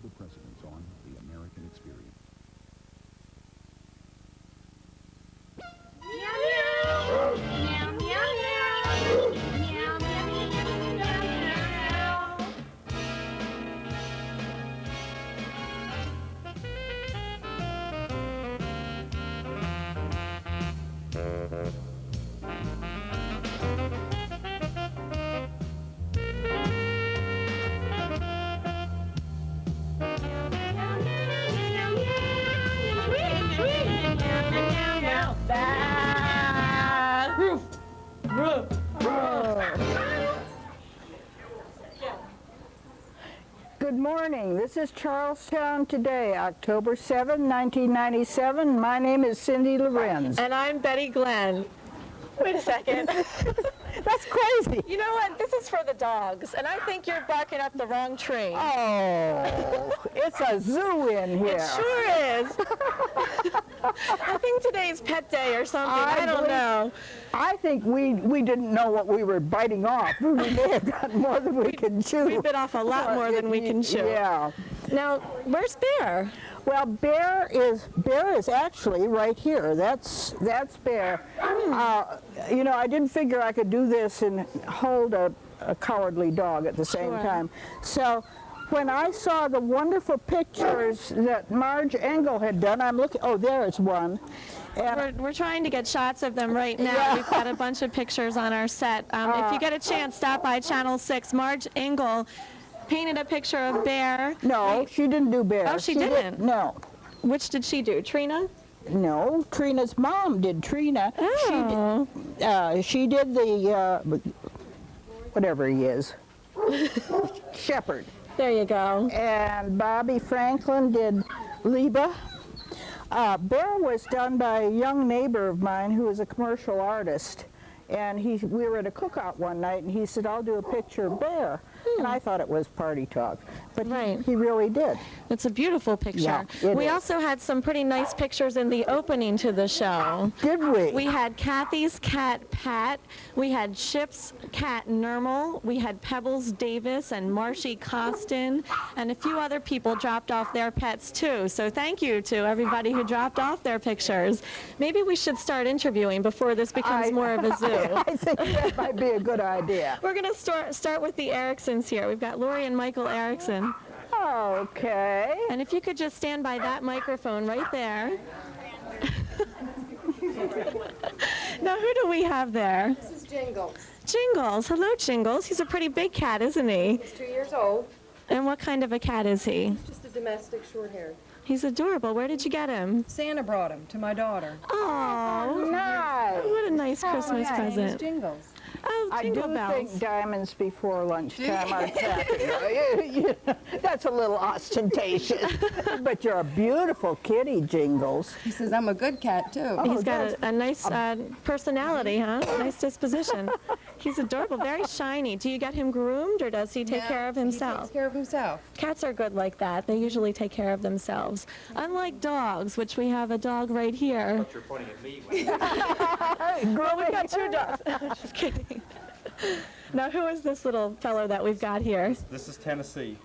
the precedence on the American experience. Good morning. This is Charlestown Today, October 7, 1997. My name is Cindy Lorenz. And I'm Betty Glenn. Wait a second. That's crazy. You know what? This is for the dogs, and I think you're barking up the wrong tree. Oh, it's a zoo in here. It sure is. I think today's pet day or something. I don't know. I think we didn't know what we were biting off. We may have gotten more than we can chew. We bit off a lot more than we can chew. Yeah. Now, where's Bear? Well, Bear is actually right here. That's Bear. You know, I didn't figure I could do this and hold a cowardly dog at the same time. So when I saw the wonderful pictures that Marge Engel had done, I'm looking, oh, there's one. And We're trying to get shots of them right now. Yeah. We've got a bunch of pictures on our set. If you get a chance, stop by Channel 6. Marge Engel painted a picture of Bear. no, she didn't do Bear. Oh, she didn't? No. Which did she do? Trina? No, Trina's mom did Trina. Oh. She did the, whatever he is, Shepherd. There you go. And Bobby Franklin did Liba. Bear was done by a young neighbor of mine who is a commercial artist. And we were at a cookout one night, and he said, I'll do a picture of Bear. And I thought it was party talk. But he really did. It's a beautiful picture. Yeah, it We is. also had some pretty nice pictures in the opening to the show. Did we? We had Kathy's cat, Pat. We had Chip's cat, Nermal. We had Pebbles Davis and Marshy Costin. And a few other people dropped off their pets, too. So thank you to everybody who dropped off their pictures. Maybe we should start interviewing before this becomes more of a zoo. I think that might be a good idea. We're going to start with the Ericksons here. We've got Lori and Michael Erickson. Okay. And if you could just stand by that microphone right there. Now, who do we have there? This is Jingles. Jingles. Hello, Jingles. He's a pretty big cat, isn't he? He's 2 years old. And what kind of a cat is he? Just a domestic short-haired. He's adorable. Where did you get him? Santa brought him to my daughter. Oh, Nice. what a nice Christmas His name is present. Jingles. Oh, I jingle do bells. think diamonds before lunchtime are tacky. That's a little ostentatious. But you're a beautiful kitty, Jingles. He says I'm a good cat too. He's got a nice personality, huh? Nice disposition. He's adorable, very shiny. Do you get him groomed, or does he take care of He himself? takes care of himself. Cats are good like that. They usually take care of themselves. Unlike dogs, which we have a dog right here. You're pointing at me. Well, we've got two dogs. Just kidding. Now, who is this little fellow that we've got here? This is Tennessee.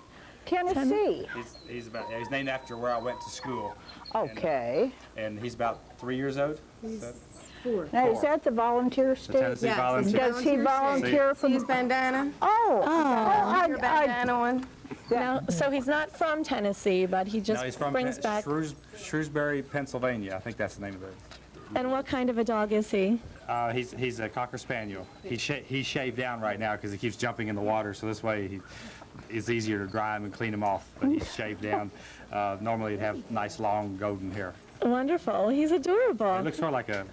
Tennessee. He's named after where I went to school. Okay. And he's about 3 years old. Now, is that the volunteer The state? Tennessee Yes, Volunteer. Does he volunteer See from? his bandana? Oh, Your bandana on? Now, so he's not from Tennessee, but he just No, he's from brings back. Shrewsbury, Pennsylvania. I think that's the name of it. And what kind of a dog is he? He's a Cocker Spaniel. He's shaved down right now because he keeps jumping in the water, so this way it's easier to dry him and clean him off. But he's shaved down. Normally he'd have nice long golden hair. Wonderful. He's adorable. He looks sort of like a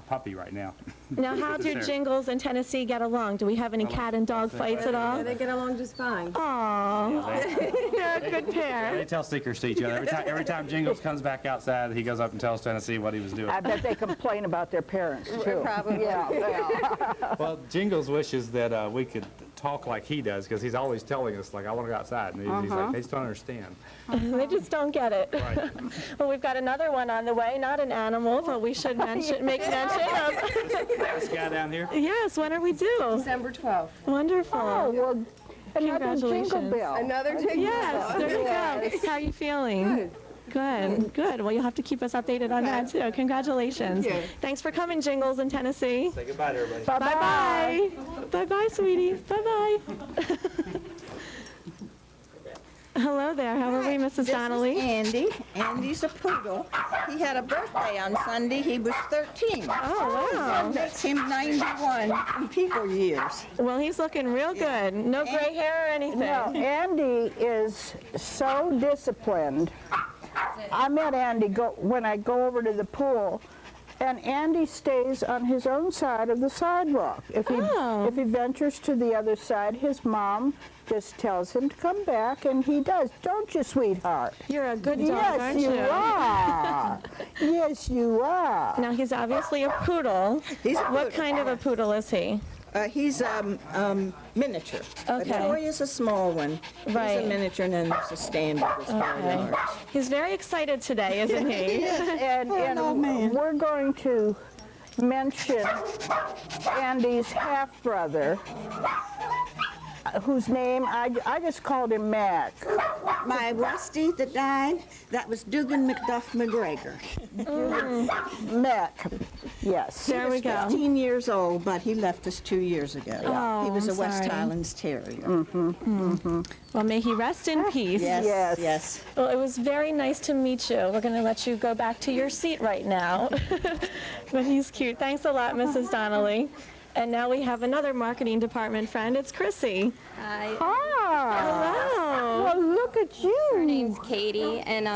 puppy right now. Now, how do There. Jingles and Tennessee get along? Do we have any cat and dog fights at all? They get along just fine. Aww. They're a good They pair. tell secrets to each other. Every time Jingles comes back outside, he goes up and tells Tennessee what he was doing. I bet they complain about their parents too. Probably. Yeah. Well, Jingles wishes that we could talk like he does, because he's always telling us, like, I want to go outside. And he's like, they just don't understand. They just don't get it. Right. Well, we've got another one on the way, not an animal, but we should make mention of. This guy down here, Yes, when are we due? December 12th. Wonderful. Oh, well, Another jingle Congratulations. bell. Another jingle Yes, bell. there you go. How are you feeling? Good, good. Well, you'll have to keep us updated on that too. Congratulations. Thank you. Thanks for coming, Jingles in Tennessee. Say goodbye to everybody. Bye-bye. Bye-bye. Bye-bye, sweetie. Bye-bye. Hello there. How are we, Mrs. Donnelly? This is Andy. Andy's a poodle. He had a birthday on Sunday. He was 13. Oh, wow. That makes him 91 in people years. Well, he's looking real good. No gray hair or anything. No, Andy is so disciplined. I met Andy when I go over to the pool, and Andy stays on his own side of the sidewalk. If he ventures to the other side, his mom just tells him to come back, and he does. Don't you, sweetheart? You're a good dog, Yes, aren't you you? are. Yes, you are. Now, he's obviously a poodle. He's a What poodle. kind of a poodle is he? He's miniature. Okay. But Toy is a small one. Right. He's a miniature, and then there's a standard that's very large. He's very excited today, isn't he? And old man. we're going to mention Andy's half-brother, whose name I just called him Mac. My Rusty that died, that was Dugan McDuff McGregor. Mac, yes. There we go. 15 years old, but he left us 2 years ago. Oh, he was I'm a West sorry. Highlands Terrier. Well, may he rest in peace. Yes. Yes. Well, it was very nice to meet you. We're going to let you go back to your seat right now. But he's cute. Thanks a lot, Mrs. Donnelly. And now we have another marketing department friend. It's Chrissy. Hi, Ah, Hello. well, look at her you. name's Katie, and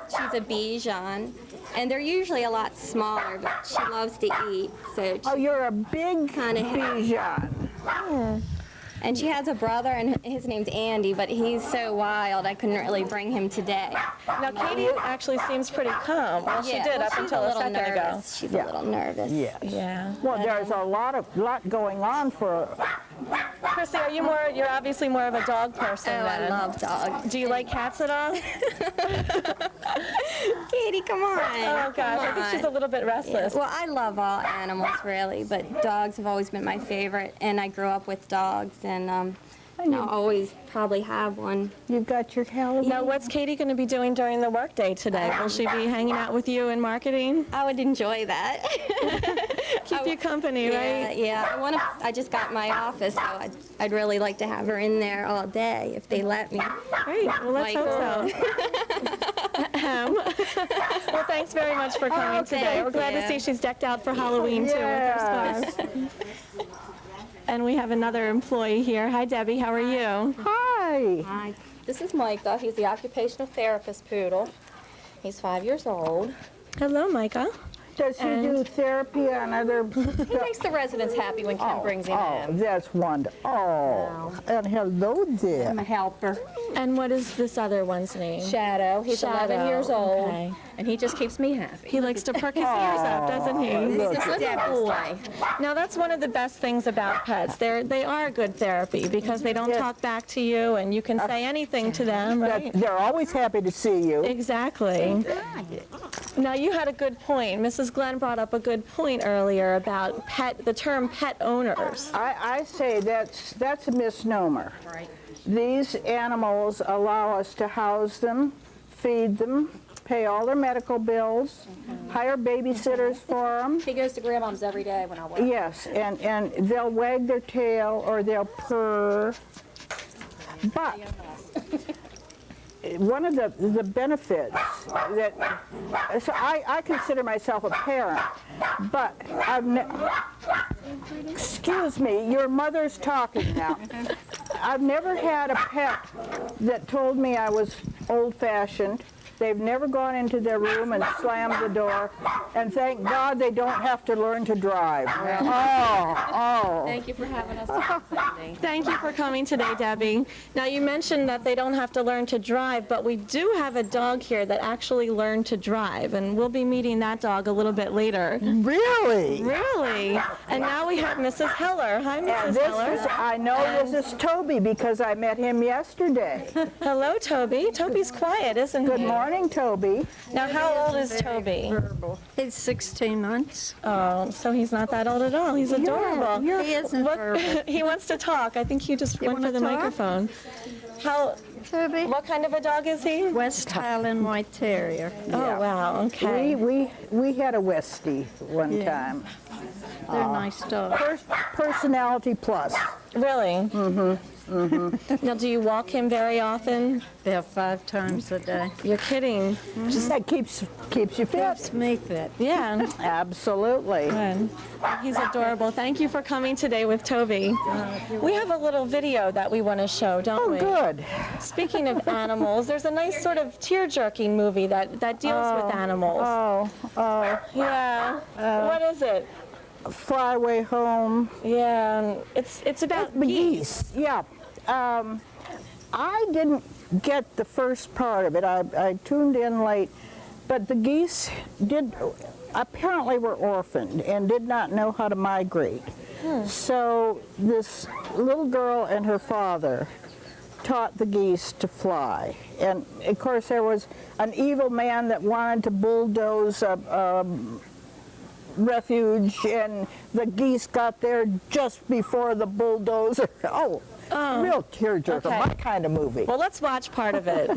she's a Bichon. And they're usually a lot smaller, but she loves to eat. So, Oh, you're a big Kinda Bichon. and she has a brother, and his name's Andy, but he's so wild, I couldn't really bring him today. Now, Katie actually seems pretty calm. Well, she Yeah, did well, up she's until a little second ago. nervous. She's Yeah. a little nervous. Yes. Yeah. Well, there's a lot going on for. Chrissy, you're obviously more of a dog person Oh, I then. love dogs. Do you like cats at all? Katie, come on. Oh, gosh, I think she's a little bit Yeah. restless. Well, I love all animals, really, but dogs have always been my favorite, and I grew up with dogs, and I'll always probably have one. You've got your Halloween. Now, what's Katie going to be doing during the workday today? Will she be hanging out with you in marketing? I would enjoy that. Keep you company, right? Yeah. I just got my office, so I'd really like to have her in there all day if they let me. Great. Well, let's hope so. Well, thanks very much for coming today. thank We're glad to you. see she's decked out for Halloween, too, with her scarf. And we have another employee here. Hi, Debbie. How are you? Hi. Hi, this is Micah. He's the occupational therapist poodle. He's 5 years old. Hello, Micah. Does he do therapy on other? He makes the residents happy when Kim brings him Oh, in. that's wonderful. Oh, and hello there. I'm a helper. And what is this other one's name? Shadow. He's 11 years old, Okay. and he just keeps me happy. He likes to perk his ears up, doesn't he? Look. He's a little boy. Now, that's one of the best things about pets. They are good therapy because they don't Yes. talk back to you, and you can say anything to them, right? They're always happy to see you. Exactly. Now, you had a good point. Mrs. Glenn brought up a good point earlier about the term pet owners. I say that's a misnomer. Right. These animals allow us to house them, feed them, pay all their medical bills, hire babysitters for them. He goes to grandmom's every day when I work. Yes, and they'll wag their tail or they'll purr. But one of the benefits that, so I consider myself a parent, but excuse me, your mother's talking now. I've never had a pet that told me I was old-fashioned. They've never gone into their room and slammed the door, and thank God they don't have to learn to drive. Oh. Thank you for having us on Sunday. Thank you for coming today, Debbie. Now, you mentioned that they don't have to learn to drive, but we do have a dog here that actually learned to drive, and we'll be meeting that dog a little bit later. Really? Really? And now we have Mrs. Heller. Hi, Mrs. Heller. I know this is Toby because I met him yesterday. Hello, Toby. Toby's quiet, isn't he? Good morning, morning, Toby. Now, how old is Toby? He's 16 months. Oh, so he's not that old at all. He's adorable. He isn't verbal. He wants to talk. I think he just went for wanna the talk? microphone. How? Toby? What kind of a dog is he? West Highland White Terrier. Oh, wow. Okay. We had a Westie one time. They're nice dogs. Personality plus. Really? Now, do you walk him very often? About 5 times a day. You're kidding. Just that keeps you fit. Keeps me fit. Yeah. Absolutely. Good. He's adorable. Thank you for coming today with Toby. We have a little video that we want to show, don't we? Oh, good. Speaking of animals, there's a nice sort of tear-jerking movie that deals with animals. Oh, Yeah. What is it? Fly Away Home. Yeah. It's about geese. Yeah. I didn't get the first part of it. I tuned in late, but the geese apparently were orphaned and did not know how to migrate. So this little girl and her father taught the geese to fly. And of course there was an evil man that wanted to bulldoze a refuge, and the geese got there just before the bulldozer. Oh, real tearjerker, Okay. my kind of movie. Well, let's watch part of it.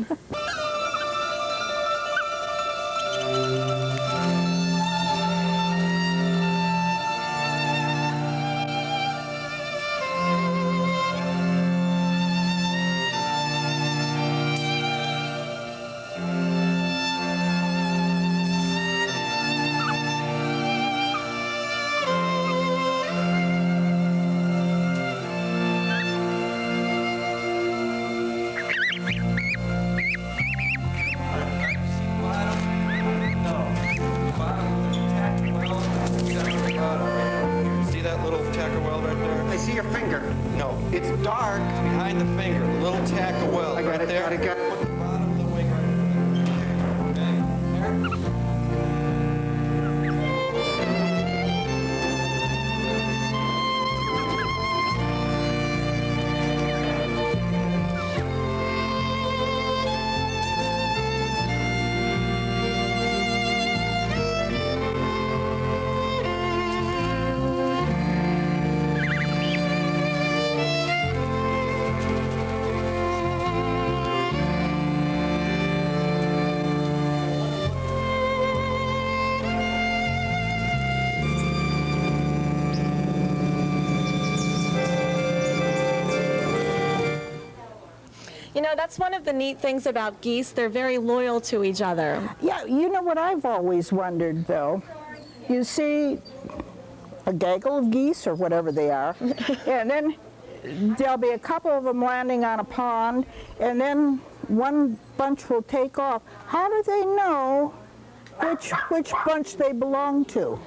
See that little tacker well right there? I see your finger. No, It's dark. behind the finger, the little tacker well I got right it, there. got it, got it. Put the bottom of the wing right there. Okay, here. You know, that's one of the neat things about geese. They're very loyal to each other. Yeah, you know what I've always wondered, though? You see a gaggle of geese, or whatever they are, and then there'll be a couple of them landing on a pond, and then one bunch will take off. How do they know which bunch they belong to?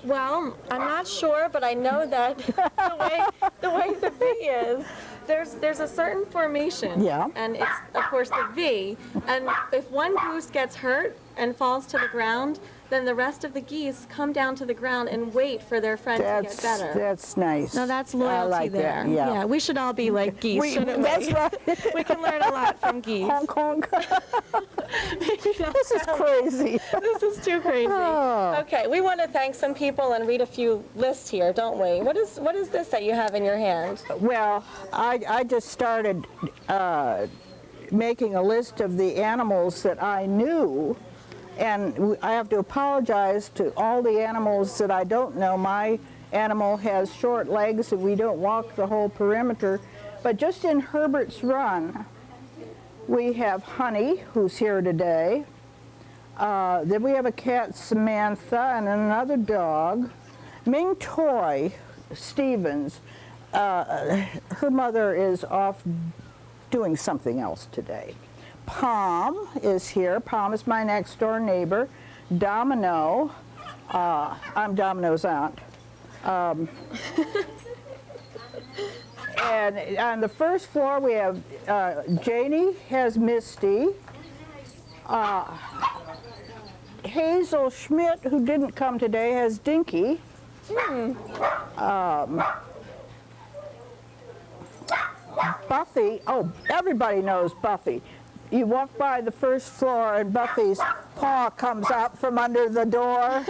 Well, I'm not sure, but I know that the way the V is, there's a certain formation. Yeah. And it's, of course, the V. And if one goose gets hurt and falls to the ground, then the rest of the geese come down to the ground and wait for their friend to get better. That's nice. No, that's I loyalty like there. That, yeah. We should all be like geese, shouldn't we? That's right. We can learn a lot from geese. Honk, honk. Maybe not This is that crazy. This is too crazy. Oh. Okay, we want to thank some people and read a few lists here, don't we? What is this that you have in your hand? Well, I just started making a list of the animals that I knew, and I have to apologize to all the animals that I don't know. My animal has short legs and we don't walk the whole perimeter, but just in Herbert's Run, we have Honey, who's here today. Then we have a cat, Samantha, and another dog. Ming Toy Stevens, her mother is off doing something else today. Palm is here. Palm is my next door neighbor. Domino, I'm Domino's aunt. And on the first floor we have Janie has Misty. Hazel Schmidt, who didn't come today, has Dinky. Buffy, oh, everybody knows Buffy. you walk by the first floor and Buffy's paw comes out from under the door.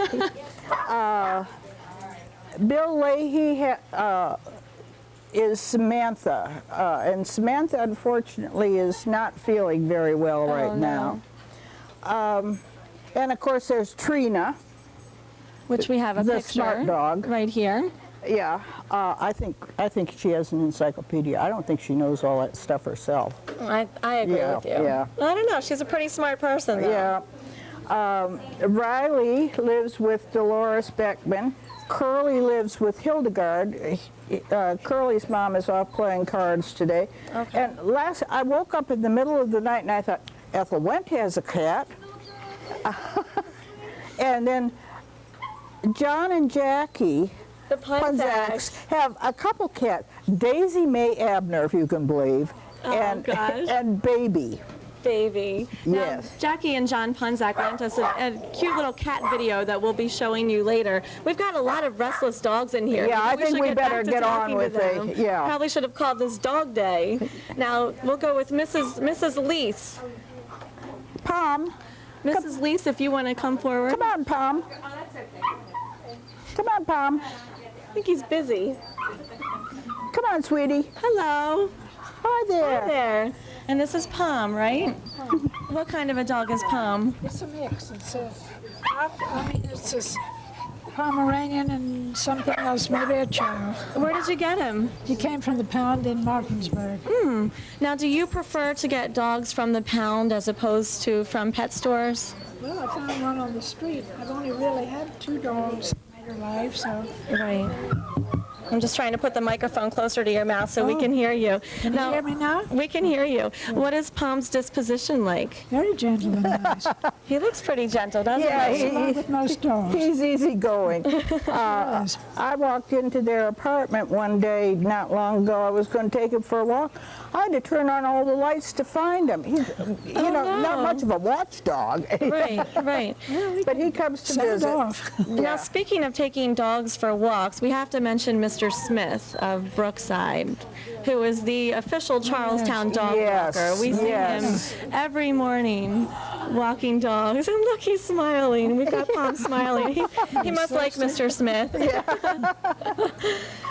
Bill Leahy is Samantha, and Samantha unfortunately is not feeling very well right now. And of course there's Trina, Which we have a the picture smart dog. right here. Yeah, I think she has an encyclopedia. I don't think she knows all that stuff herself. I agree with you. Yeah. I don't know. She's a pretty smart person, though. Yeah. Riley lives with Dolores Beckman. Curly lives with Hildegard. Curly's mom is off playing cards today. Okay. And I woke up in the middle of the night and I thought, Ethel Wendt has a cat. And then John and Jackie The Punzaks have a couple cats. Daisy Mae Abner, if you can believe, and Baby. Baby. Yes. Now, Jackie and John Punzak lent us a cute little cat video that we'll be showing you later. We've got a lot of restless dogs in here. Yeah, I think should we get better back to get on talking to with them. it. Yeah. Probably should have called this Dog Day. Now, we'll go with Mrs. Lease. Pom, Mrs. Lease, if you want to come forward. come on, Pom. Come on, Pom. I think he's busy. Come on, sweetie. Hello. Hi there. Hi there. And this is Pom, right? What kind of a dog is Pom? It's a mix. It's a Pomeranian and something else, maybe a chow. Where did you get him? He came from the pound in Martinsburg. Now, do you prefer to get dogs from the pound as opposed to from pet stores? Well, I found one on the street. I've only really had 2 dogs in my life, so. Right. I'm just trying to put the microphone closer to your mouth so we can hear you. Can you hear me now? We can hear you. What is Pom's disposition like? Very gentle and nice. He looks pretty gentle, doesn't Yeah, he? Along with most dogs. He's easygoing. Yes. I walked into their apartment one day not long ago. I was going to take him for a walk. I had to turn on all the lights to find him. He's, not much of a watchdog. Right, right. But he comes to Send it visit. off. Now, speaking of taking dogs for walks, we have to mention Mr. Smith of Brookside, who is the official Charlestown dog Yes, walker. We see yes. him every morning walking dogs. And look, he's smiling. We've got Pom smiling. He must like Mr. Smith.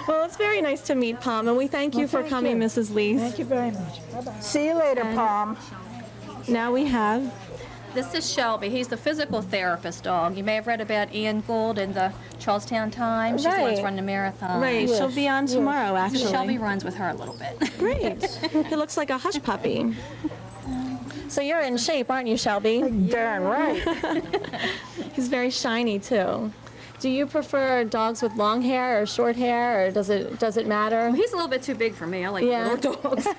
Well, it's very nice to meet Pom, and we thank you for thank coming, you. Mrs. Lease. Thank you very much. Bye-bye. See you later, Pom. Now we have This is Shelby. He's the physical therapist dog. You may have read about Ian Gould in the Charlestown Times. She's the one who's Right. running the marathon. Right, she'll be on tomorrow, So actually. Shelby runs with her a little bit. Great. He looks like a hush puppy. So you're in shape, aren't you, Shelby? Darn right. He's very shiny too. Do you prefer dogs with long hair or short hair, or does it matter? Well, he's a little bit too big for me. I like Yeah. little dogs. So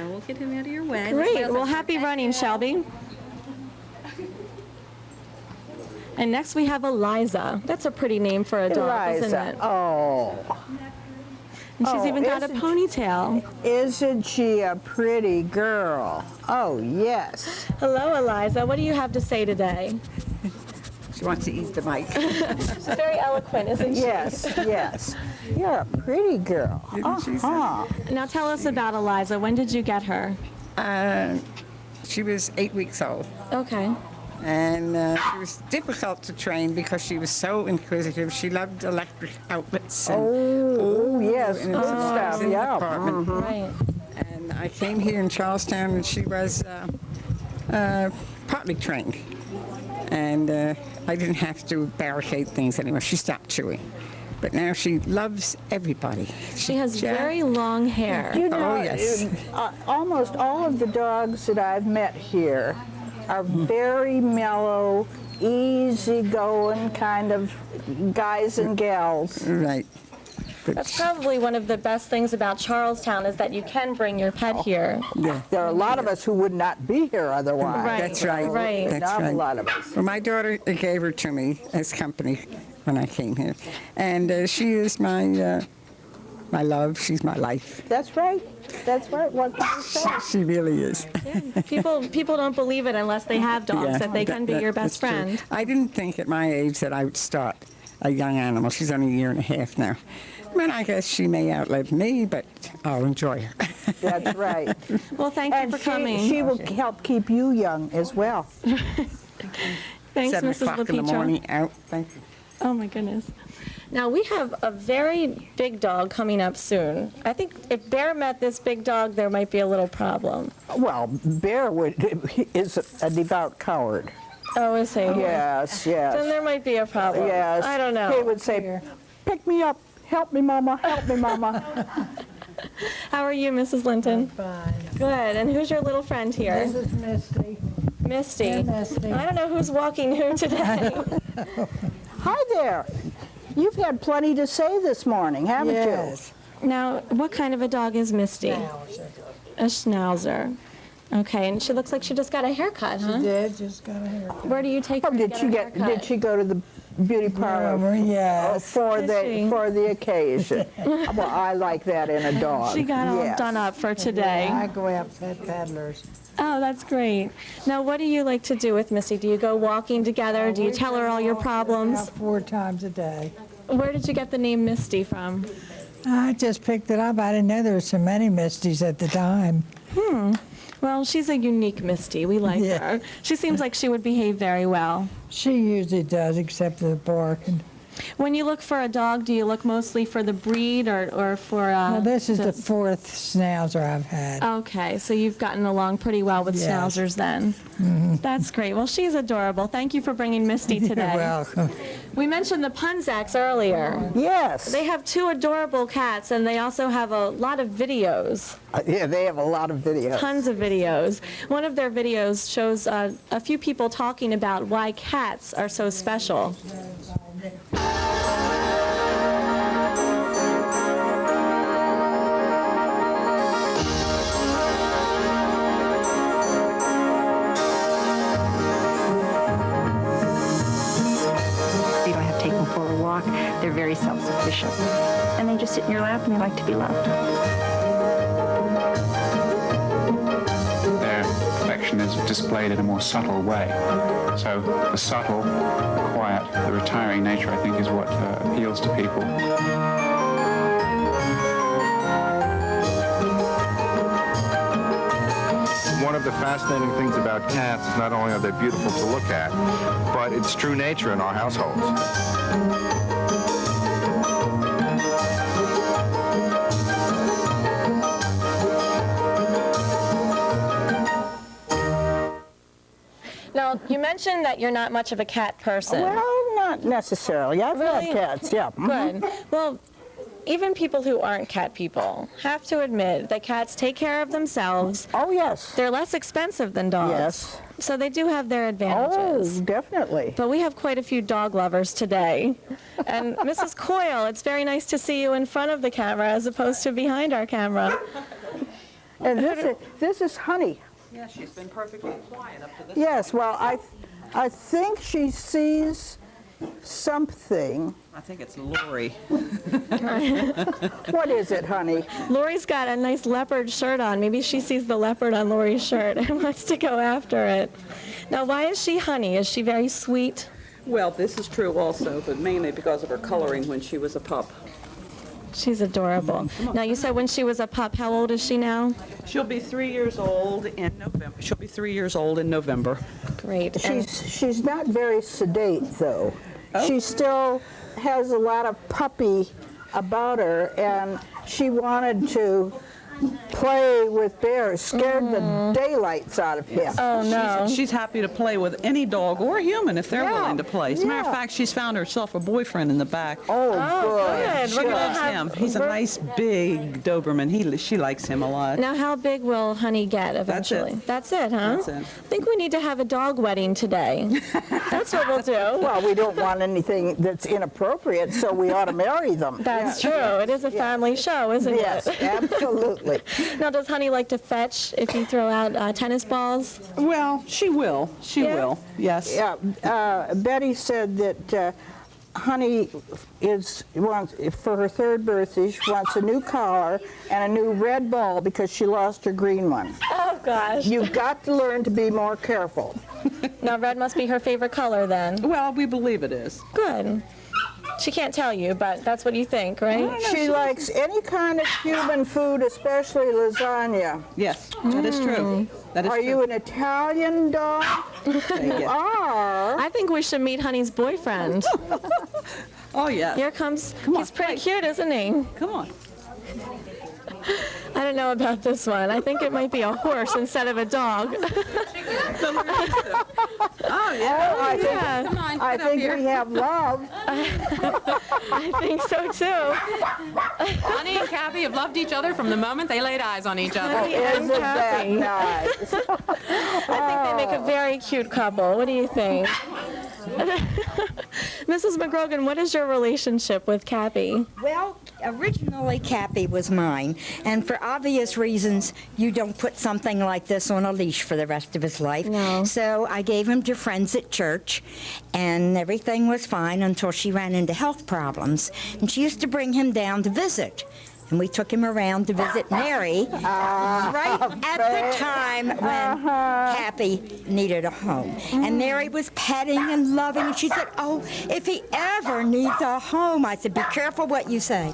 we'll get him out of your way. Great. Well, happy running, Shelby. And next we have Eliza. That's a pretty name for a dog, isn't Eliza. it? Oh, And she's even got a isn't ponytail. isn't she a pretty girl? Oh, yes. Hello, Eliza. What do you have to say today? She wants to eat the mic. She's very eloquent, isn't she? Yes, yes. You're a pretty girl. She said. Now tell us about Eliza. When did you get her? She was 8 weeks old, Okay. and she was difficult to train because she was so inquisitive. She loved electric outlets. And, Oh, yes, and good it was stuff, in the yeah. apartment. Right. And I came here in Charlestown, and she was partly trained. And I didn't have to barricade things anymore. She stopped chewing. But now she loves everybody. She has very long hair. You know, Oh, yes. Almost all of the dogs that I've met here are very mellow, easygoing kind of guys and gals. Right. But That's probably one of the best things about Charlestown is that you can bring your pet here. yeah. There are a lot of us who would not be here otherwise. Right. That's right. Right. That's Not right. a lot of us. Well, my daughter gave her to me as company when I came here, and she is my my love. She's my life. That's right. That's right. What can you say? She really is. People don't believe it unless they have dogs, Yeah, that they can be your that's best true. friend. I didn't think at my age that I would start a young animal. She's only a year and a half now. I mean, I guess she may outlive me, but I'll enjoy her. That's right. Well, thank you And for coming. she will help keep you young as well. Thanks, 7 Mrs. o'clock in the LaPietro. morning out. Thank you. Oh my goodness. Now we have a very big dog coming up soon. I think if Bear met this big dog, there might be a little problem. Well, Bear is a devout coward. Oh, is he? Yes, Then yes, there might be a problem. yes. I don't know. He would say, pick me up, help me, Mama, help me, Mama. How are you, Mrs. Linton? Fine. Good. And who's your little friend here? This is Misty. Misty. Hey, Misty. I don't know who's walking who today. Hi there. You've had plenty to say this morning, haven't Yes. Now, what kind of a dog is Misty? Schnauzer. A schnauzer. Okay, and she looks like she just got a haircut, huh? Did just got a haircut. Where do you take you? her Oh, to did she a get? haircut? Did she go to the beauty parlor Yes. for Did she? the occasion? Well, I like that in a dog. She got all Yes. done up for today. I go out pet peddlers. Oh, that's great. Now, what do you like to do with Missy? Do you go walking together? Do you tell her all your problems? About 4 times a day. Where did you get the name Misty from? I just picked it up. I didn't know there were so many Misties at the time. Well, she's a unique Misty. We like Yeah. her. She seems like she would behave very well. She usually does, except for the barking. When you look for a dog, do you look mostly for the breed or for... Well, this is the 4th Schnauzer I've had. Okay, so you've gotten along pretty well with Yes. schnauzers then. That's great. Well, she's adorable. Thank you for bringing Misty today. You're welcome. We mentioned the Punzacks earlier. Yes. They have 2 adorable cats, and they also have a lot of videos, Yeah, they have a lot of videos. tons of videos. One of their videos shows a few people talking about why cats are so special. You don't have to take them for a walk. They're very self-sufficient. And they just sit in your lap and they like to be loved. Their affection is displayed in a more subtle way. So the subtle, the quiet, the retiring nature, I think, is what appeals to people. One of the fascinating things about cats is not only are they beautiful to look at, but it's true nature in our households. Now, you mentioned that you're not much of a cat person. Well, not necessarily. I've Really? had cats, yeah. Good. Well, even people who aren't cat people have to admit that cats take care of themselves. Oh, yes. They're less expensive than dogs. Yes. So they do have their Oh, advantages. definitely. But we have quite a few dog lovers today. And Mrs. Coyle, it's very nice to see you in front of the camera as opposed to behind our camera. And this is Honey. Yeah, she's been perfectly quiet up to this Yes, point. well, I think she sees something. I think it's Lori. What is it, Honey? Lori's got a nice leopard shirt on. Maybe she sees the leopard on Lori's shirt and wants to go after it. Now, why is she Honey? Is she very sweet? Well, this is true also, but mainly because of her coloring when she was a pup. She's adorable. Now, you said when she was a pup. How old is she now? She'll be 3 years old in November. She'll be 3 years old in November. Great. She's not very sedate, though. Oh. She still has a lot of puppy about her, and she wanted to play with Bear, scared the daylights out of him. Oh, no. She's happy to play with any dog or human if they're Yeah, willing to play. As a matter of yeah. fact, she's found herself a boyfriend in the back. Oh, good. She We're gonna loves have- him. He's a nice big Doberman. She likes him a lot. Now, how big will Honey get eventually? That's it, huh? That's it. I think we need to have a dog wedding today. That's what we'll do. Well, we don't want anything that's inappropriate, so we ought to marry them. That's true. It is a family show, isn't Yes, it? absolutely. Now, does Honey like to fetch if you throw out tennis balls? Well, she will. She Yeah? will. Yes. Yeah, Betty said that Honey wants, for her 3rd birthday, she wants a new collar and a new red ball because she lost her green one. Oh, gosh. You've got to learn to be more careful. Now, red must be her favorite color then. Well, we believe it is. Good. She can't tell you, but that's what you think, right? She likes any kind of Cuban food, especially lasagna. Yes, that is true. That is Are you an Italian dog? You are. I think we should meet Honey's boyfriend. Oh, yeah. Here comes, he's pretty cute, isn't he? Come on. I don't know about this one. I think it might be a horse instead of a dog. Oh, yeah. I think we have love. I think so too. Honey and Kathy have loved each other from the moment they laid eyes on each other. Isn't that nice? I think they make a very cute couple. What do you think? Mrs. McGrogan, what is your relationship with Cappy? Well, originally Cappy was mine, and for obvious reasons, you don't put something like this on a leash for the rest of his life. No. So I gave him to friends at church, and everything was fine until she ran into health problems. And she used to bring him down to visit. And we took him around to visit Mary right at the time when Cappy needed a home. And Mary was petting and loving, and she said, oh, if he ever needs a home, I said, be careful what you say.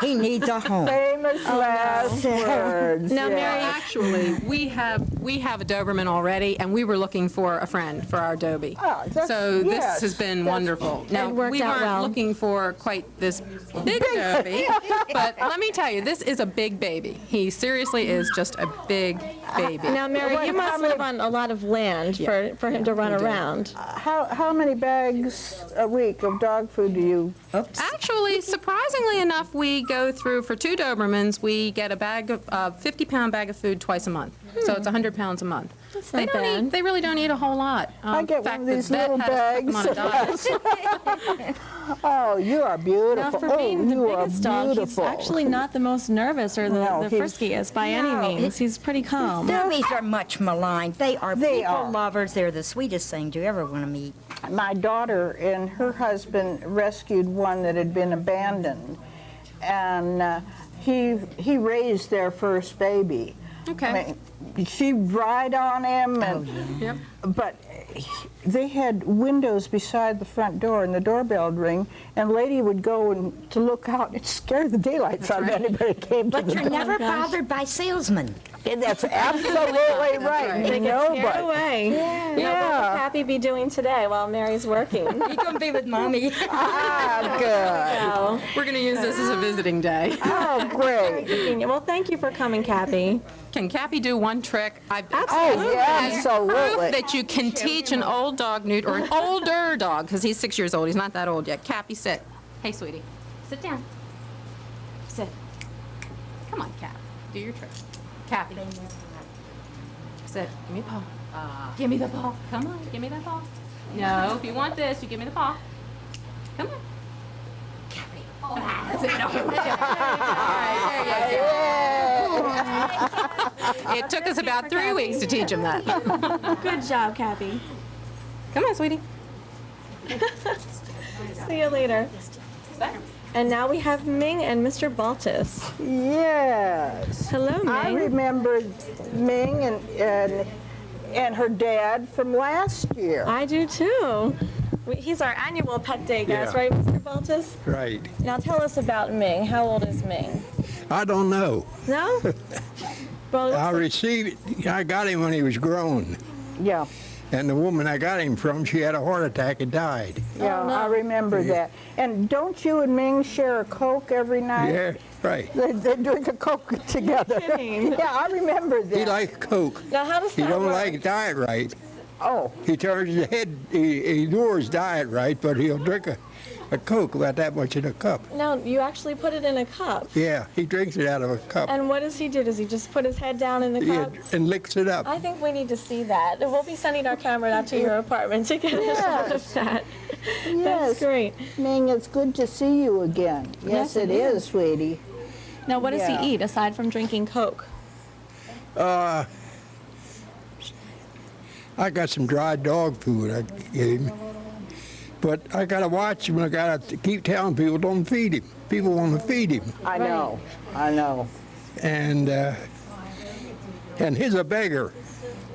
He needs a home. Famous last words. Now, yeah. Mary, Actually, we have a Doberman already, and we were looking for a friend for our Dobie. Oh, So this yes, has been wonderful. Now, worked we out weren't well. looking for quite this big Dobie, but let me tell you, this is a big baby. He seriously is just a big baby. now, Mary, you How must many- live on a lot of land for him to run around. How many bags a week of dog food do you? Actually, surprisingly enough, we go through, for 2 Dobermans, we get a bag of 50-pound bag of food twice a month. So it's 100 pounds a month. That's They not don't bad. eat. They really don't eat a whole lot. I get in fact, one of these the vet little had us put them on a bags. diet. Oh, you are beautiful. Now, for being the you are biggest dog, he's beautiful. actually not the most nervous or the No, he's- friskiest by any means. He's pretty calm. Dobies are much maligned. They are They people are. lovers. They're the sweetest thing you ever want to meet. My daughter and her husband rescued one that had been abandoned, and he raised their first baby. Okay. I mean, she relied on him, and Yep. but they had windows beside the front door, and the doorbell would ring, and lady would go and to look out. It scared the daylights out of anybody that came to But the you're door. never bothered by salesmen. That's absolutely right. They get scared away. Now, what Yeah. will Cappy be doing today while Mary's working? He's going to be with Mommy. Ah, good. Oh, We're going to use this as a visiting day. Oh, great. convenient. Well, thank you for coming, Cappy. Can Cappy do one trick? Oh, yeah, absolutely. Proof that you can teach an old dog neuter, or an older dog, because he's 6 years old. He's not that old yet. Cappy, sit. Hey, sweetie. Sit down. Sit. Come on, Cap. Do your trick. Cappy. Sit. Give me a paw. Give me the paw. Come on. Give me that paw. No, if you want this, you give me the paw. Come on. Cappy. Oh, that's it. All right, there you go. It took us about 3 weeks to teach him that. Good job, Cappy. Come on, sweetie. See you later. And now we have Ming and Mr. Baltus. Yes. Hello, Ming. I remember Ming and her dad from last year. I do too. He's our annual pet day guest, Yeah. right, Mr. Baltus? Right. Now tell us about Ming. How old is Ming? I don't know. No? Well, it looks I got him when he was grown. Yeah. And the woman I got him from, she had a heart attack and died. Yeah, I remember that. And don't you and Ming share a Coke every night? Yeah, right. They drink a Coke together. kidding. Yeah, I remember that. He likes Coke. Now, how does He that don't work? like diet right. Oh. He turns his head, he ignores diet right, but he'll drink a Coke about that much in a cup. No, you actually put it in a cup. Yeah, he drinks it out of a cup. And what does he do? Does he just put his head down in the Yeah, cup? and licks it up. I think we need to see that. We'll be sending our camera out to your apartment to get a shot of that. Yes. That's great. Ming, it's good to see you again. Yes, it is, sweetie. Now, what does Yeah. he eat aside from drinking Coke? I got some dry dog food I gave him. But I got to watch him. I got to keep telling people, don't feed him. People want to feed him. I know. I know. And he's a beggar.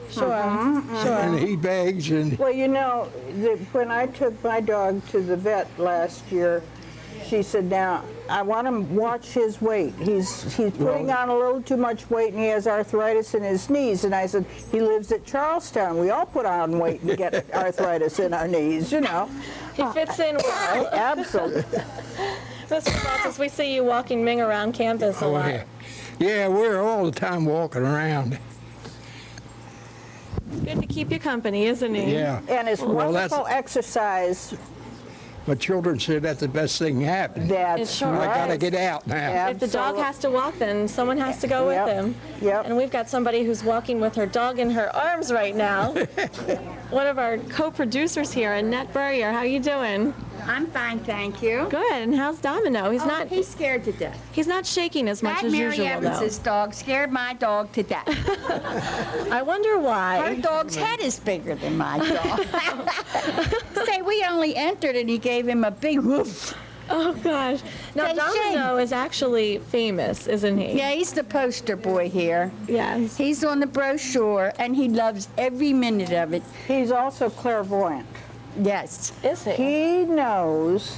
Sure. And he begs and Well, you know, when I took my dog to the vet last year, she said, now, I want him to watch his weight. He's putting on a little too much weight, and he has arthritis in his knees. And I said, he lives at Charlestown. We all put on weight and get arthritis in our knees, you know. He fits in well. Absolutely. Mr. Francis, we see you walking Ming around campus a lot. Yeah. Yeah, we're all the time walking around. It's good to keep you company, isn't he? Yeah. And it's Well, wonderful exercise. My children said that's the best thing happened. That's sure I got to right. get out now. If the dog has to walk, then someone has to go with him. Yep. And we've got somebody who's walking with her dog in her arms right now. One of our co-producers here, Annette Burrier. How you doing? I'm fine, thank you. Good. And how's Domino? He's not. He's scared to death. He's not shaking as much That as Mary usual, Evans's dog scared my dog to death. though. I wonder why. Her dog's head is bigger than my dog. Say, we only entered and he gave him a big woof. Oh gosh. Now Domino is actually famous, isn't he? Yeah, he's the poster boy here. Yes. He's on the brochure and he loves every minute of it. He's also clairvoyant. Yes. Is he? He knows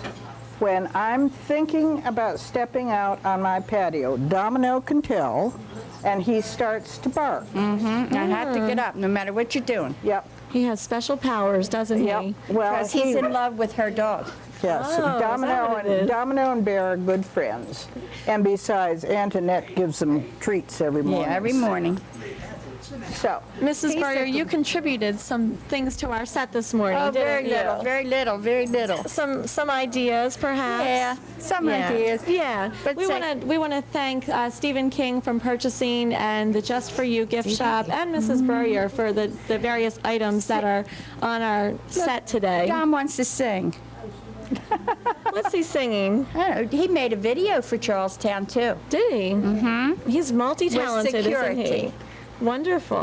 when I'm thinking about stepping out on my patio. Domino can tell, and he starts to bark. Mm-hmm. I have to get up no matter what you're doing. Yep. He has special powers, doesn't Yep. he? Well, Because he's in love with her dog. Yes, Oh, is that what it is? Domino and Bear are good friends. And besides, Antoinette gives them treats every morning. Yeah, every morning. So, Mrs. Burrier, you contributed some things to our set this morning, Oh, didn't very you? little, very little, very little. Some ideas, perhaps. Yeah, some ideas. Yeah, But we want to thank Stephen King from purchasing and the Just for You gift shop and Mrs. Burrier for the various items that are on our set today. Dom wants to sing. What's he singing? I don't know. He made a video for Charlestown too. Did he? Mm-hmm. He's multi-talented, With isn't security. he? Wonderful.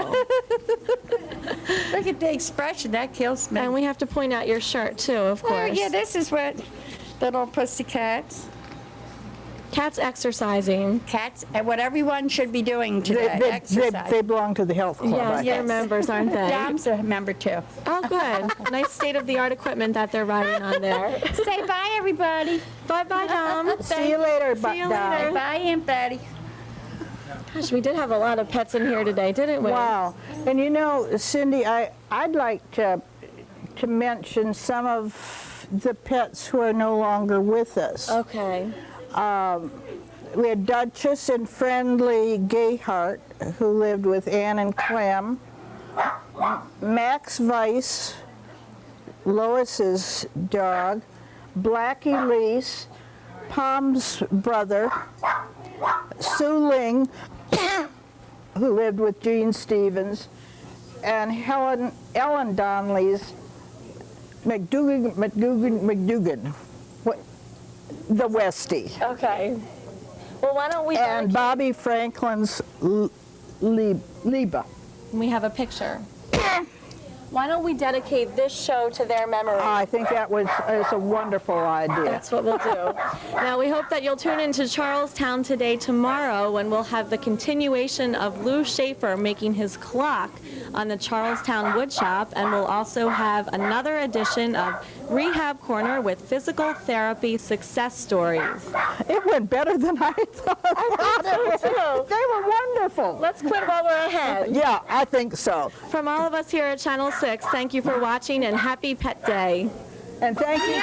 Look at the expression, that kills me. And we have to point out your shirt too, of course. Oh yeah, this is what little pussycats. Cats exercising. Cats, and what everyone should be doing today, exercise. they belong to the health club. Yes, they're members, aren't they? Dom's a member too. Oh, good. Nice state-of-the-art equipment that they're riding on there. Say bye, everybody. Bye-bye, Dom. See you later, See you Dom. later. Bye, Aunt Betty. Gosh, we did have a lot of pets in here today, didn't we? Wow. And you know, Cindy, I'd like to mention some of the pets who are no longer with us. Okay. We had Duchess and Friendly Gayheart, who lived with Ann and Clem. Max Weiss, Lois's dog. Blackie Lease, Pom's brother. Sue Ling, who lived with Gene Stevens. And Ellen Donnelly's McDougan. The Westie. Okay. Well, why don't we... And Bobby Franklin's Liba. We have a picture. Why don't we dedicate this show to their memory? I think that was a wonderful idea. That's what we'll do. Now, we hope that you'll tune into Charlestown Today tomorrow when we'll have the continuation of Lou Schaefer making his clock on the Charlestown Woodshop, and we'll also have another edition of Rehab Corner with physical therapy success stories. It went better than I thought. I think so, too. They were wonderful. Let's quit while we're ahead. Yeah, I think so. From all of us here at Channel 6, thank you for watching and happy Pet Day. And thank you.